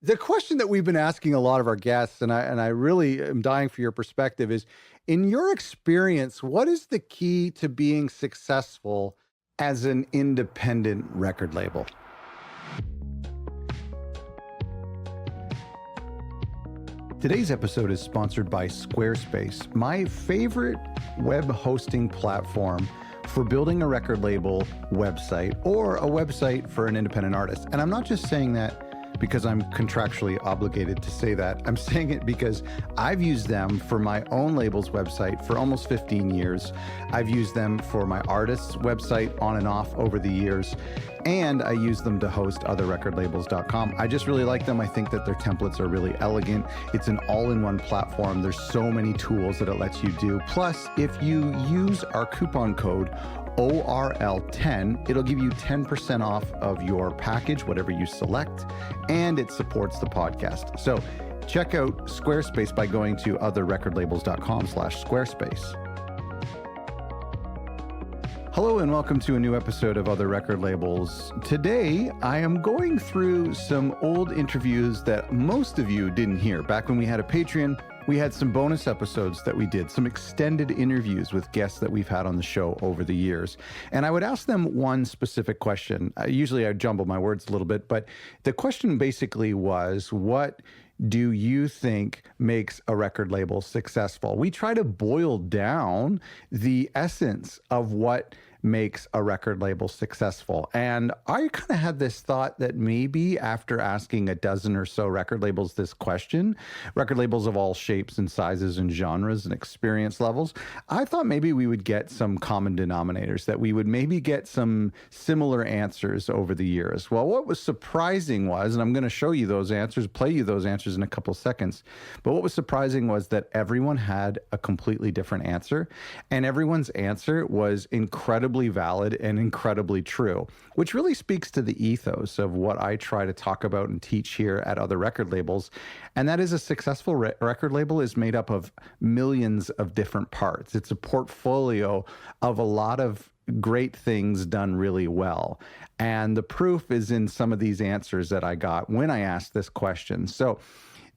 The question that we've been asking a lot of our guests, and I really am dying for your perspective, is in your experience, what is the key to being successful as an independent record label? Today's episode is sponsored by Squarespace, my favorite web hosting platform for building a record label website or a website for an independent artist. And I'm not just saying that because I'm contractually obligated to say that. I'm saying it because I've used them for my own label's website for almost 15 years. I've used them for my artist's website on and off over the years. And I use them to host otherrecordlabels.com. I just really like them. I think that their templates are really elegant. It's an all-in-one platform. There's so many tools that it lets you do. Plus, if you use our coupon code ORL10, it'll give you 10% off of your package, whatever you select, and it supports the podcast. So check out Squarespace by going to otherrecordlabels.com/Squarespace. Hello and welcome to a new episode of Other Record Labels. Today, I am going through some old interviews that most of you didn't hear. Back when we had a Patreon, we had some bonus episodes that we did, some extended interviews with guests that we've had on the show over the years. And I would ask them one specific question. Usually I jumble my words a little bit, but the question basically was, what do you think makes a record label successful? We try to boil down the essence of what makes a record label successful. And I kind of had this thought that maybe after asking a dozen or so record labels this question, record labels of all shapes and sizes and genres and experience levels, I thought maybe we would get some common denominators, that we would maybe get some similar answers over the years. Well, what was surprising was, and I'm going to show you those answers, play you those answers in a couple seconds, but what was surprising was that everyone had a completely different answer, and everyone's answer was incredibly valid and incredibly true, which really speaks to the ethos of what I try to talk about and teach here at Other Record Labels. And that is a successful record label is made up of millions of different parts. It's a portfolio of a lot of great things done really well. And the proof is in some of these answers that I got when I asked this question. So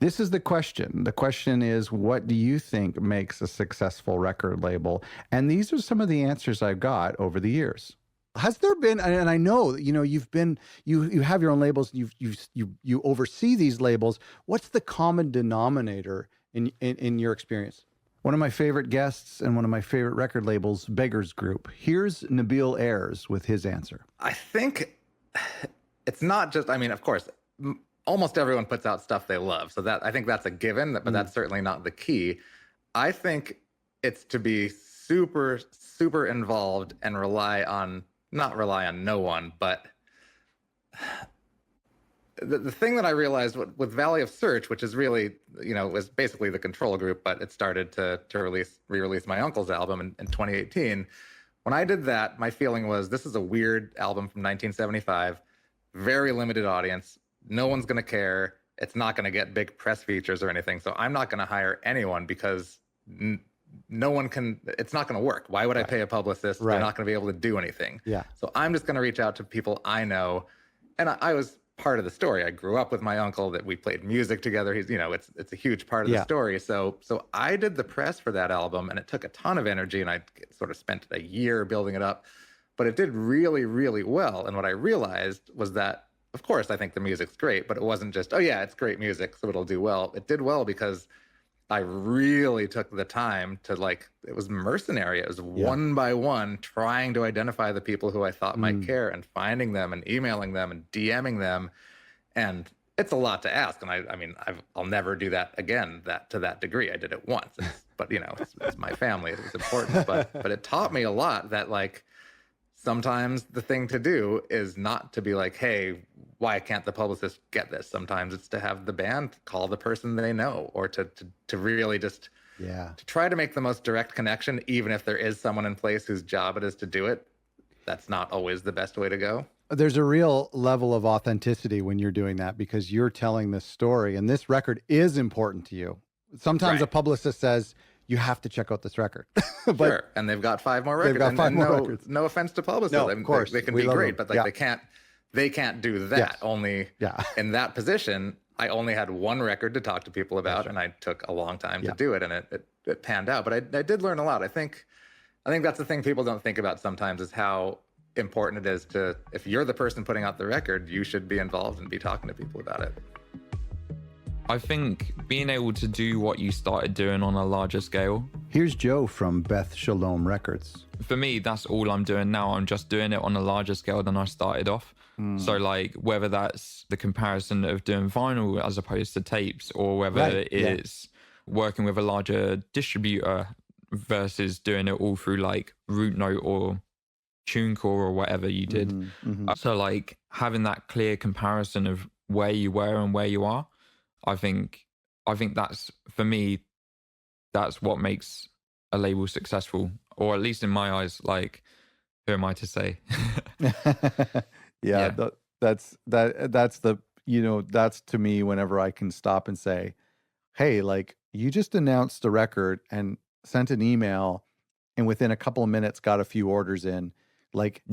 this is the question. The question is, what do you think makes a successful record label? And these are some of the answers I've got over the years. Has there been, and I know, you've been, you have your own labels, you oversee these labels. What's the common denominator in your experience? One of my favorite guests and one of my favorite record labels, Beggars Group. Here's Nabil Ayers with his answer. I think it's not just, of course, almost everyone puts out stuff they love. So I think that's a given, but that's certainly not the key. I think it's to be super, super involved and not rely on no one, but the thing that I realized with Valley of Search, which is really, was basically the control group, but it started to re-release my uncle's album in 2018. When I did that, my feeling was, this is a weird album from 1975, very limited audience. No one's going to care. It's not going to get big press features or anything. So I'm not going to hire anyone because no one can, it's not going to work. Why would I pay a publicist? They're not going to be able to do anything. Yeah. So I'm just going to reach out to people I know. And I was part of the story. I grew up with my uncle, that we played music together. He's, it's a huge part of the story. So I did the press for that album, and it took a ton of energy, and I sort of spent a year building it up, but it did really, really well. And what I realized was that, of course, I think the music's great, but it wasn't just, oh yeah, it's great music, so it'll do well. It did well because I really took the time to, it was mercenary. It was one by one trying to identify the people who I thought might care, and finding them and emailing them and DMing them. And it's a lot to ask. And I'll never do that again, to that degree. I did it once, but it's my family. It was important, but it taught me a lot that, sometimes the thing to do is not to be like, hey, why can't the publicist get this? Sometimes it's to have the band call the person they know, or to really just to try to make the most direct connection, even if there is someone in place whose job it is to do it. That's not always the best way to go. There's a real level of authenticity when you're doing that, because you're telling this story, and this record is important to you. Sometimes a publicist says, you have to check out this record. But sure. And they've got 5 more records. They've got 5 more records. No offense to publicists. No, of course. They can be great, but they can't do that. Only in that position, I only had one record to talk to people about, and I took a long time to do it, and it panned out. But I did learn a lot. I think that's the thing people don't think about sometimes, is how important it is to, if you're the person putting out the record, you should be involved and be talking to people about it. I think being able to do what you started doing on a larger scale. Here's Joe from Beth Shalom Records. For me, that's all I'm doing now. I'm just doing it on a larger scale than I started off. So like whether that's the comparison of doing vinyl as opposed to tapes, or whether it's working with a larger distributor versus doing it all through like Root Note or TuneCore or whatever you did. So like having that clear comparison of where you were and where you are, I think that's, for me, that's what makes a label successful, or at least in my eyes. Like, who am I to say? That's the, that's to me whenever I can stop and say, hey, like, you just announced a record and sent an email and within a couple of minutes got a few orders in. Like,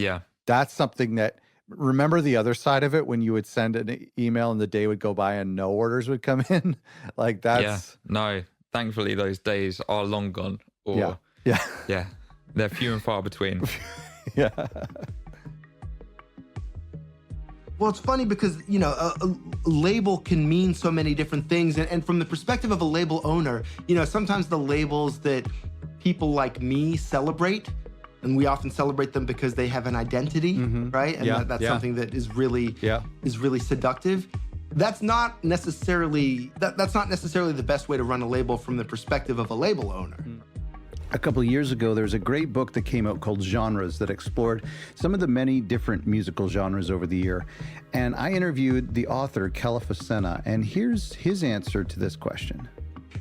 that's something that, remember the other side of it when you would send an email and the day would go by and no orders would come in? Like, that's... No, thankfully those days are long gone. Or, they're few and far between. Well, it's funny because, a label can mean so many different things. And from the perspective of a label owner, sometimes the labels that people like me celebrate, and we often celebrate them because they have an identity, right? And that's something that is really seductive. That's not necessarily the best way to run a label from the perspective of a label owner. A couple of years ago, there was a great book that came out called Genres that explored some of the many different musical genres over the year. And I interviewed the author, Kelefa Sena, and here's his answer to this question.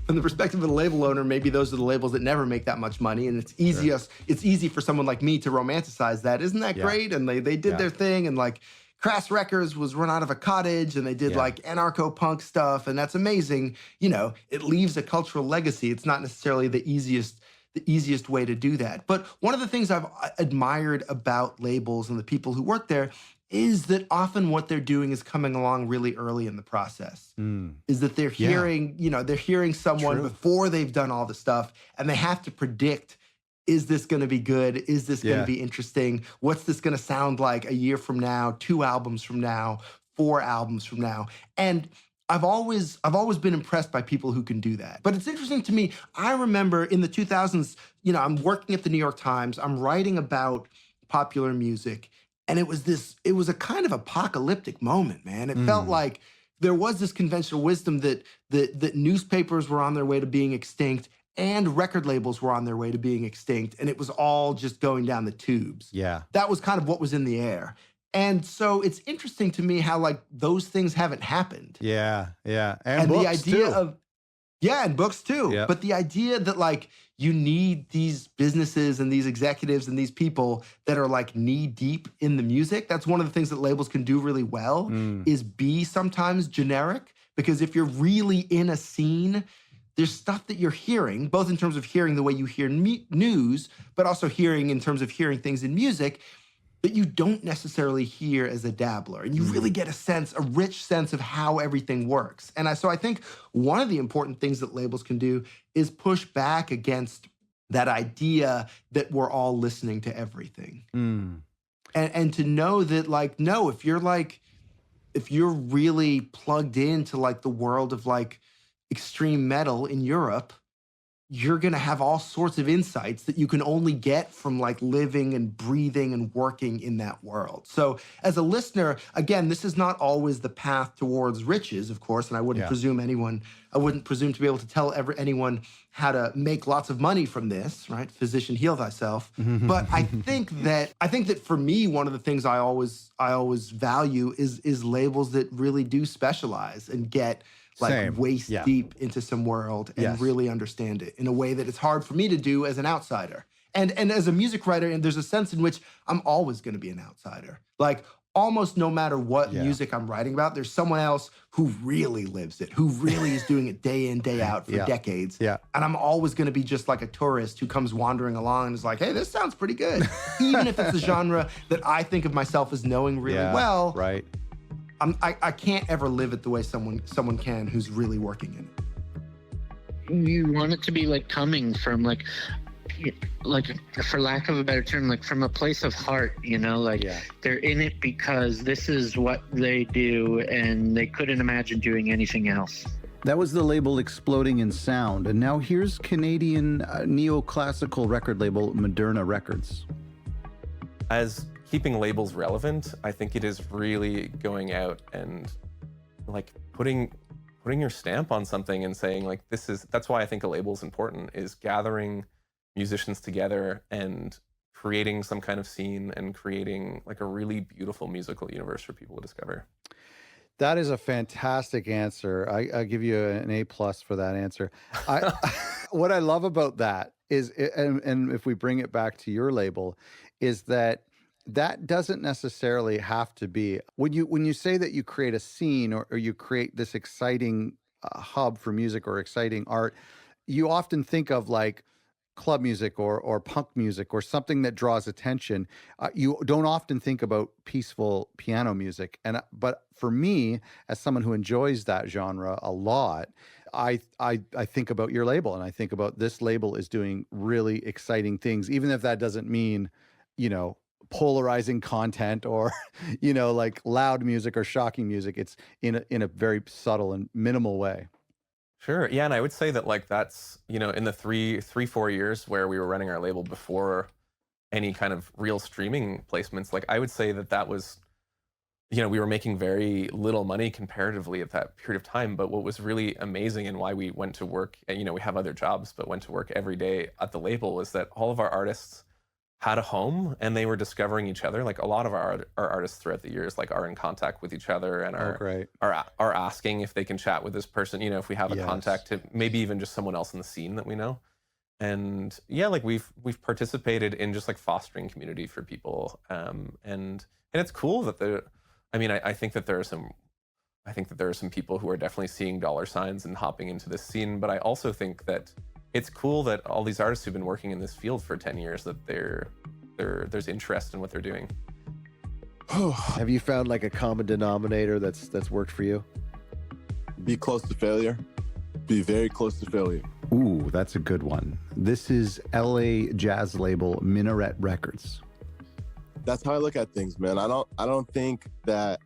From the perspective of the label owner, maybe those are the labels that never make that much money, and it's easy for someone like me to romanticize that. Isn't that great? And they did their thing, and like Crass Records was run out of a cottage, and they did like anarcho-punk stuff, and that's amazing. It leaves a cultural legacy. It's not necessarily the easiest way to do that. But one of the things I've admired about labels and the people who work there is that often what they're doing is coming along really early in the process. Is that they're hearing, they're hearing someone before they've done all the stuff, and they have to predict, is this going to be good? Is this going to be interesting? What's this going to sound like a year from now, 2 albums from now, 4 albums from now? And I've always been impressed by people who can do that. But it's interesting to me, I remember in the 2000s, I'm working at the New York Times, I'm writing about popular music, and it was a kind of apocalyptic moment, man. It felt like there was this conventional wisdom that newspapers were on their way to being extinct and record labels were on their way to being extinct, and it was all just going down the tubes. That was kind of what was in the air. And so it's interesting to me how like those things haven't happened. And books the idea too. of and books too. But the idea that like you need these businesses and these executives and these people that are like knee deep in the music. That's one of the things that labels can do really well is be sometimes generic, because if you're really in a scene, there's stuff that you're hearing, both in terms of hearing the way you hear news, but also hearing in terms of hearing things in music that you don't necessarily hear as a dabbler. And you really get a rich sense of how everything works. And so I think one of the important things that labels can do is push back against that idea that we're all listening to everything. And to know that like, no, if you're really plugged into like the world of like extreme metal in Europe, you're going to have all sorts of insights that you can only get from like living and breathing and working in that world. So as a listener, again, this is not always the path towards riches, of course, and I wouldn't presume to be able to tell anyone how to make lots of money from this, right? Physician, heal thyself. But I think that for me, one of the things I always value is labels that really do specialize and get like waist deep into some world and really understand it in a way that it's hard for me to do as an outsider. And as a music writer, and there's a sense in which I'm always going to be an outsider. Like almost no matter what music I'm writing about, there's someone else who really lives it, who really is doing it day in, day out for decades. And I'm always going to be just like a tourist who comes wandering along and is like, hey, this sounds pretty good. Even if it's a genre that I think of myself as knowing really well. I can't ever live it the way someone can who's really working in it. You want it to be like coming from like for lack of a better term, like from a place of heart, they're in it because this is what they do and they couldn't imagine doing anything else. That was the label Exploding in Sound. And now here's Canadian neoclassical record label Moderna Records. As keeping labels relevant, I think it is really going out and like putting your stamp on something and saying like, that's why I think a label is important, is gathering musicians together and creating some kind of scene and creating like a really beautiful musical universe for people to discover. That is a fantastic answer. I give you an A+ for that answer. What I love about that is, and if we bring it back to your label, is that doesn't necessarily have to be when you say that you create a scene or you create this exciting hub for music or exciting art. You often think of like club music or punk music or something that draws attention. You don't often think about peaceful piano music. But for me, as someone who enjoys that genre a lot, I think about your label and I think about this label is doing really exciting things, even if that doesn't mean, polarizing content or, like loud music or shocking music. It's in a very subtle and minimal way. Sure. Yeah. And I would say that like that's, in the 4 years where we were running our label before any kind of real streaming placements, like I would say that was, we were making very little money comparatively at that period of time. But what was really amazing and why we went to work, and, we have other jobs, but went to work every day at the label was that all of our artists had a home and they were discovering each other. Like a lot of our artists throughout the years like are in contact with each other and are asking if they can chat with this person, if we have a contact to maybe even just someone else in the scene that we know. And yeah, like we've participated in just like fostering community for people. And it's cool that I think that there are some people who are definitely seeing dollar signs and hopping into this scene, but I also think that it's cool that all these artists who've been working in this field for 10 years, that there's interest in what they're doing. Have you found like a common denominator that's worked for you? Be close to failure. Be very close to failure. Ooh, that's a good one. This is LA jazz label Minaret Records. That's how I look at things, man. I don't think that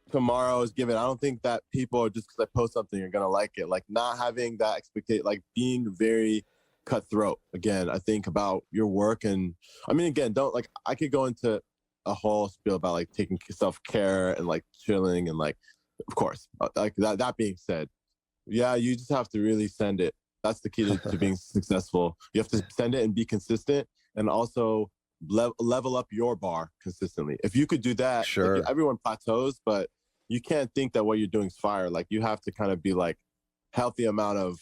tomorrow is given. I don't think that people are just because I post something are gonna like it. Like not having that expectation, like being very cutthroat. Again, I think about your work, and don't like I could go into a whole spiel about like taking self-care and like chilling and like, of course, like that. That being said, yeah, you just have to really send it. That's the key to being successful. You have to send it and be consistent, and also level up your bar consistently. If you could do that, sure. Like, everyone plateaus, but you can't think that what you're doing is fire. Like you have to kind of be like healthy amount of,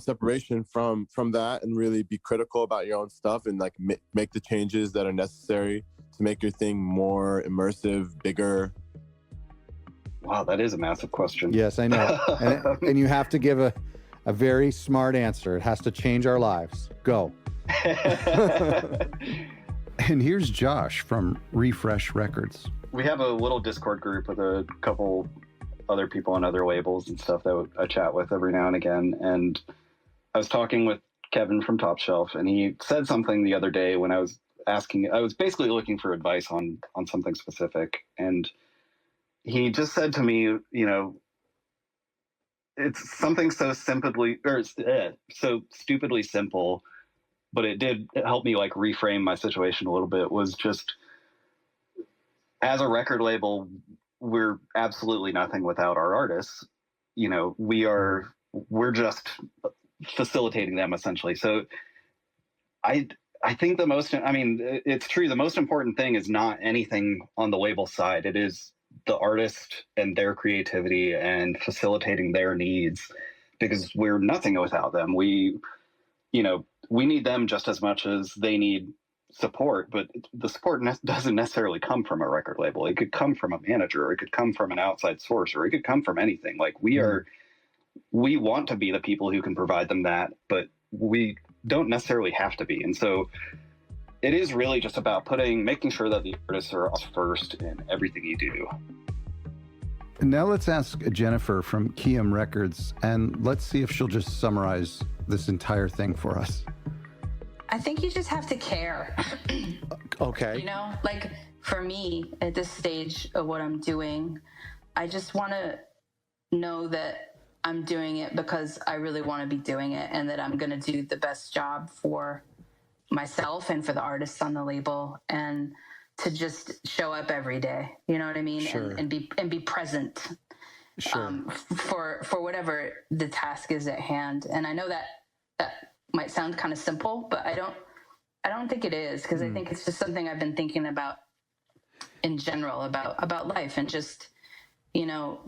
separation from that and really be critical about your own stuff and like make the changes that are necessary to make your thing more immersive, bigger. Wow, that is a massive question. Yes, I know. and you have to give a very smart answer. It has to change our lives. Go. And here's Josh from Refresh Records. We have a little Discord group with a couple other people on other labels and stuff that I chat with every now and again. And I was talking with Kevin from Top Shelf, and he said something the other day when I was basically looking for advice on something specific. And he just said to me, it's something so stupidly simple, but it did help me like reframe my situation a little bit, was just, as a record label, we're absolutely nothing without our artists. We're just facilitating them essentially. So I think it's true. The most important thing is not anything on the label side. It is the artist and their creativity and facilitating their needs, because we're nothing without them. We need them just as much as they need support, but the support doesn't necessarily come from a record label. It could come from a manager, or it could come from an outside source, or it could come from anything. Like we want to be the people who can provide them that, but we don't necessarily have to be. And so it is really just about making sure that the artists are us first in everything you do. Now let's ask Jennifer from Kiam Records, and let's see if she'll just summarize this entire thing for us. I think you just have to care. Okay. You know, like for me at this stage of what I'm doing, I just want to know that I'm doing it because I really want to be doing it, and that I'm going to do the best job for myself and for the artists on the label, and to just show up every day. You know what I mean? Sure. And be present. Sure. For whatever the task is at hand. And I know that might sound kind of simple, but I don't think it is, because I think it's just something I've been thinking about in general, about life, and just, you know,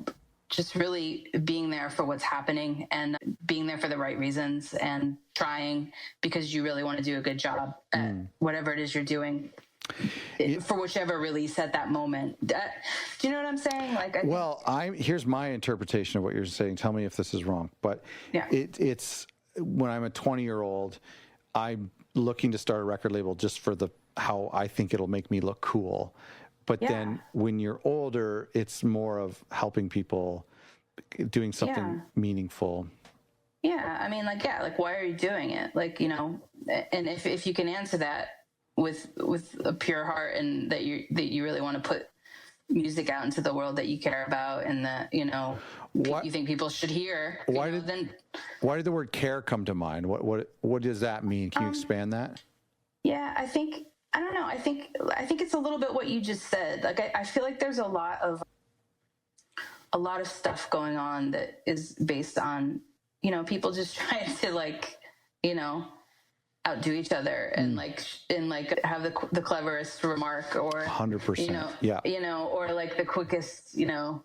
just really being there for what's happening, and being there for the right reasons, and trying because you really want to do a good job at whatever it is you're doing. For whichever release at that moment. Do you know what I'm saying? Like, here's my interpretation of what you're saying. Tell me if this is wrong. But yeah. It's when I'm a 20-year-old, I'm looking to start a record label just for how I think it'll make me look cool. But then when you're older, it's more of helping people, doing something meaningful. Yeah, I mean, like why are you doing it? Like, you know, and if you can answer that with a pure heart, and that you really want to put music out into the world that you care about, and that, you know, you think people should hear. Why did the word care come to mind? What does that mean? Can you expand that? Yeah, I don't know. I think it's a little bit what you just said. Like, I feel like there's a lot of stuff going on that is based on, you know, people just trying to, like, you know, outdo each other, and have the cleverest remark, or 100%, you know, or like the quickest, you know,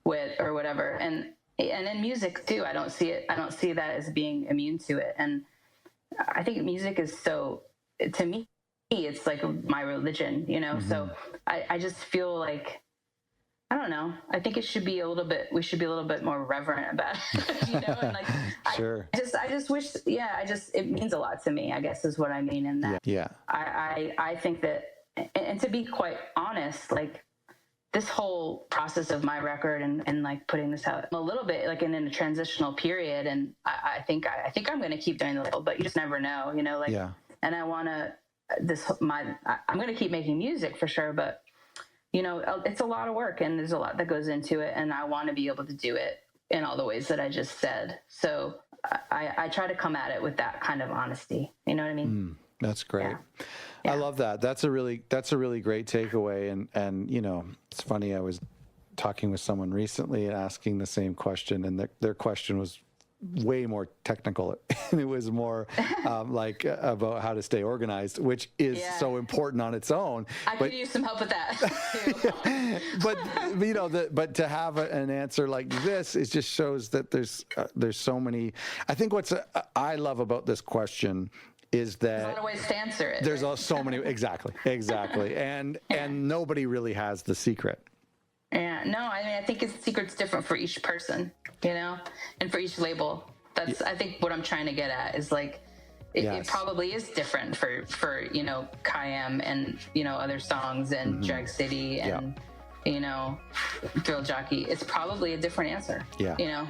wit or whatever. And in music too, I don't see that as being immune to it. And I think music is to me, it's like my religion, you know. So I just feel like, I don't know. I think we should be a little bit more reverent about it, you know. And like, sure. I just wish, it means a lot to me, I guess, is what I mean in that. Yeah. I think that, and to be quite honest, like, this whole process of my record and like putting this out, I'm a little bit like in a transitional period, and I think I'm going to keep doing the label, but you just never know, you know. Like, and I want to I'm going to keep making music for sure, but, you know, it's a lot of work, and there's a lot that goes into it, and I want to be able to do it in all the ways that I just said. So I try to come at it with that kind of honesty. You know what I mean? That's great. Yeah. I love that. That's a really great takeaway. And you know, it's funny. I was talking with someone recently and asking the same question, and their question was way more technical, and it was more like about how to stay organized, which is so important on its own. I could use some help with that too. but you know, but to have an answer like this, it just shows that there's so many. I think I love about this question is that there's a lot of ways to answer it. There's so many exactly, and nobody really has the secret. Yeah, no, I mean, I think the secret's different for each person, you know, and for each label. That's, I think, what I'm trying to get at is, like, it probably is different for you know, Kiam and, you know, other songs, and Drag City and, you know, Thrill Jockey. It's probably a different answer, you know.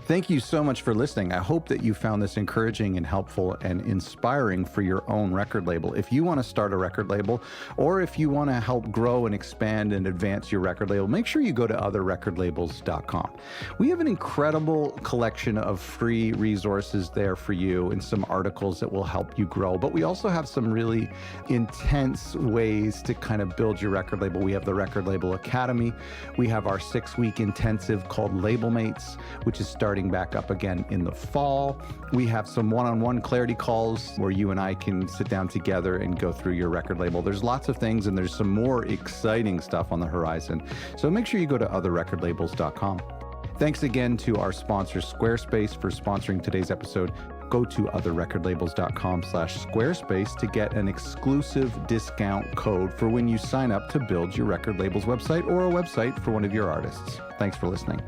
Thank you so much for listening. I hope that you found this encouraging and helpful and inspiring for your own record label. If you want to start a record label, or if you want to help grow and expand and advance your record label, make sure you go to otherrecordlabels.com. We have an incredible collection of free resources there for you, and some articles that will help you grow. But we also have some really intense ways to kind of build your record label. We have the Record Label Academy. We have our 6-week intensive called Label Mates, which is starting back up again in the fall. We have some one-on-one clarity calls where you and I can sit down together and go through your record label. There's lots of things, and there's some more exciting stuff on the horizon. So make sure you go to otherrecordlabels.com. Thanks again to our sponsor, Squarespace, for sponsoring today's episode. Go to otherrecordlabels.com/Squarespace to get an exclusive discount code for when you sign up to build your record label's website, or a website for one of your artists. Thanks for listening.